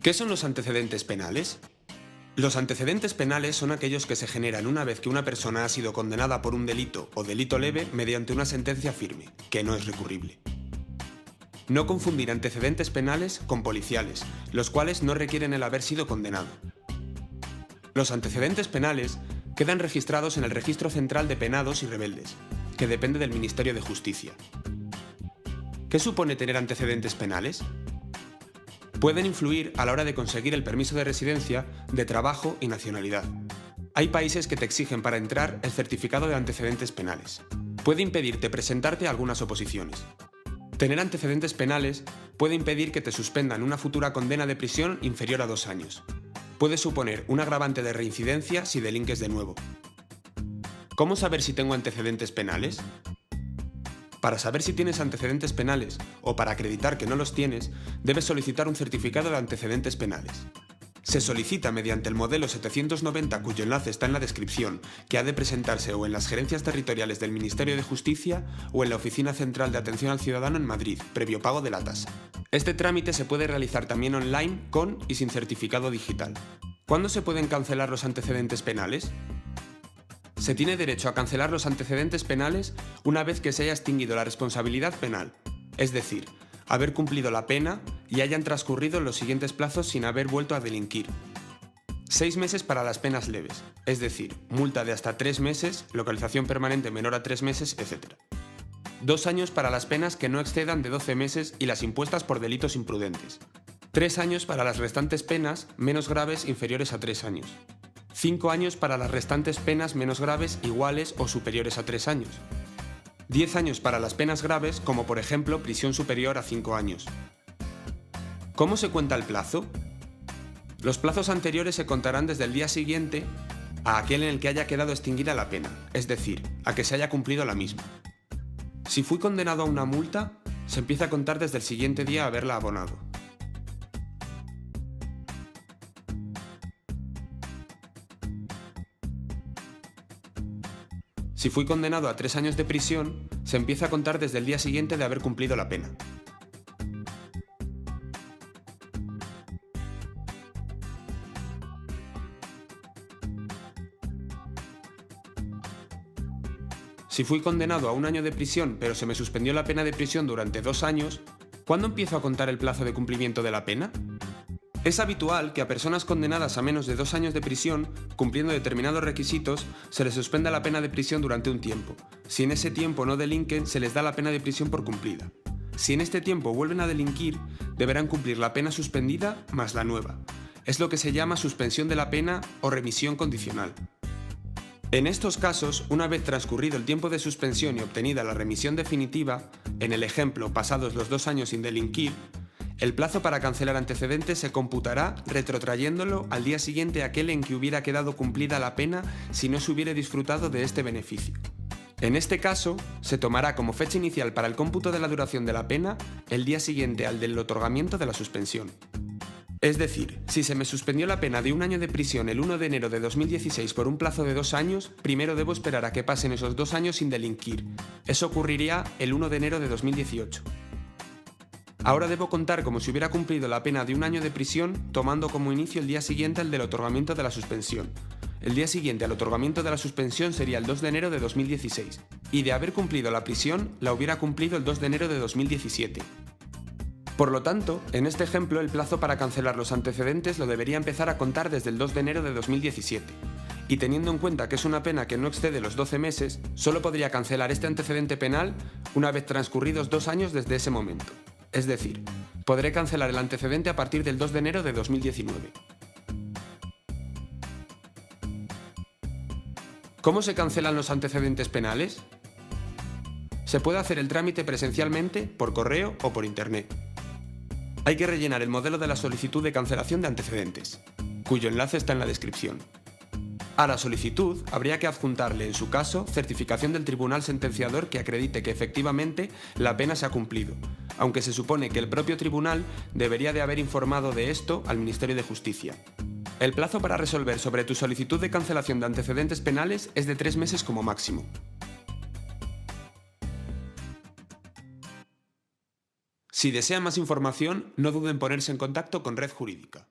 ¿Qué son los antecedentes penales? Los antecedentes penales son aquellos que se generan una vez que una persona ha sido condenada por un delito o delito leve mediante una sentencia firme, que no es recurrible. No confundir antecedentes penales con policiales, los cuales no requieren el haber sido condenado. Los antecedentes penales quedan registrados en el Registro Central de Penados y Rebeldes, que depende del Ministerio de Justicia. ¿Qué supone tener antecedentes penales? Pueden influir a la hora de conseguir el permiso de residencia, de trabajo y nacionalidad. Hay países que te exigen para entrar el certificado de antecedentes penales. Puede impedirte presentarte a algunas oposiciones. Tener antecedentes penales puede impedir que te suspendan una futura condena de prisión inferior a 2 años. Puede suponer un agravante de reincidencia si delinques de nuevo. ¿Cómo saber si tengo antecedentes penales? Para saber si tienes antecedentes penales o para acreditar que no los tienes, debes solicitar un certificado de antecedentes penales. Se solicita mediante el modelo 790, cuyo enlace está en la descripción, que ha de presentarse o en las gerencias territoriales del Ministerio de Justicia o en la Oficina Central de Atención al Ciudadano en Madrid, previo pago de la tasa. Este trámite se puede realizar también online con y sin certificado digital. ¿Cuándo se pueden cancelar los antecedentes penales? Se tiene derecho a cancelar los antecedentes penales una vez que se haya extinguido la responsabilidad penal, es decir, haber cumplido la pena y hayan transcurrido los siguientes plazos sin haber vuelto a delinquir. 6 meses para las penas leves, es decir, multa de hasta 3 meses, localización permanente menor a 3 meses, etc. 2 años para las penas que no excedan de 12 meses y las impuestas por delitos imprudentes. 3 años para las restantes penas menos graves inferiores a 3 años. 5 años para las restantes penas menos graves iguales o superiores a 3 años. 10 años para las penas graves, como por ejemplo prisión superior a 5 años. ¿Cómo se cuenta el plazo? Los plazos anteriores se contarán desde el día siguiente a aquel en el que haya quedado extinguida la pena, es decir, a que se haya cumplido la misma. Si fui condenado a una multa, se empieza a contar desde el siguiente día a haberla abonado. Si fui condenado a 3 años de prisión, se empieza a contar desde el día siguiente de haber cumplido la pena. Si fui condenado a 1 año de prisión, pero se me suspendió la pena de prisión durante 2 años, ¿cuándo empiezo a contar el plazo de cumplimiento de la pena? Es habitual que a personas condenadas a menos de 2 años de prisión, cumpliendo determinados requisitos, se les suspenda la pena de prisión durante un tiempo. Si en ese tiempo no delinquen, se les da la pena de prisión por cumplida. Si en este tiempo vuelven a delinquir, deberán cumplir la pena suspendida más la nueva. Es lo que se llama suspensión de la pena o remisión condicional. En estos casos, una vez transcurrido el tiempo de suspensión y obtenida la remisión definitiva, en el ejemplo pasados los 2 años sin delinquir, el plazo para cancelar antecedentes se computará retrotrayéndolo al día siguiente a aquel en que hubiera quedado cumplida la pena si no se hubiera disfrutado de este beneficio. En este caso, se tomará como fecha inicial para el cómputo de la duración de la pena el día siguiente al del otorgamiento de la suspensión. Es decir, si se me suspendió la pena de 1 año de prisión el 1 de enero de 2016 por un plazo de 2 años, primero debo esperar a que pasen esos 2 años sin delinquir. Eso ocurriría el 1 de enero de 2018. Ahora debo contar como si hubiera cumplido la pena de 1 año de prisión, tomando como inicio el día siguiente al del otorgamiento de la suspensión. El día siguiente al otorgamiento de la suspensión sería el 2 de enero de 2016, y de haber cumplido la prisión, la hubiera cumplido el 2 de enero de 2017. Por lo tanto, en este ejemplo, el plazo para cancelar los antecedentes lo debería empezar a contar desde el 2 de enero de 2017. Y teniendo en cuenta que es una pena que no excede los 12 meses, solo podría cancelar este antecedente penal una vez transcurridos 2 años desde ese momento. Es decir, podré cancelar el antecedente a partir del 2 de enero de 2019. ¿Cómo se cancelan los antecedentes penales? Se puede hacer el trámite presencialmente, por correo o por internet. Hay que rellenar el modelo de la solicitud de cancelación de antecedentes, cuyo enlace está en la descripción. A la solicitud habría que adjuntarle, en su caso, certificación del tribunal sentenciador que acredite que efectivamente la pena se ha cumplido, aunque se supone que el propio tribunal debería de haber informado de esto al Ministerio de Justicia. El plazo para resolver sobre tu solicitud de cancelación de antecedentes penales es de 3 meses como máximo. Si desean más información, no duden en ponerse en contacto con Red Jurídica.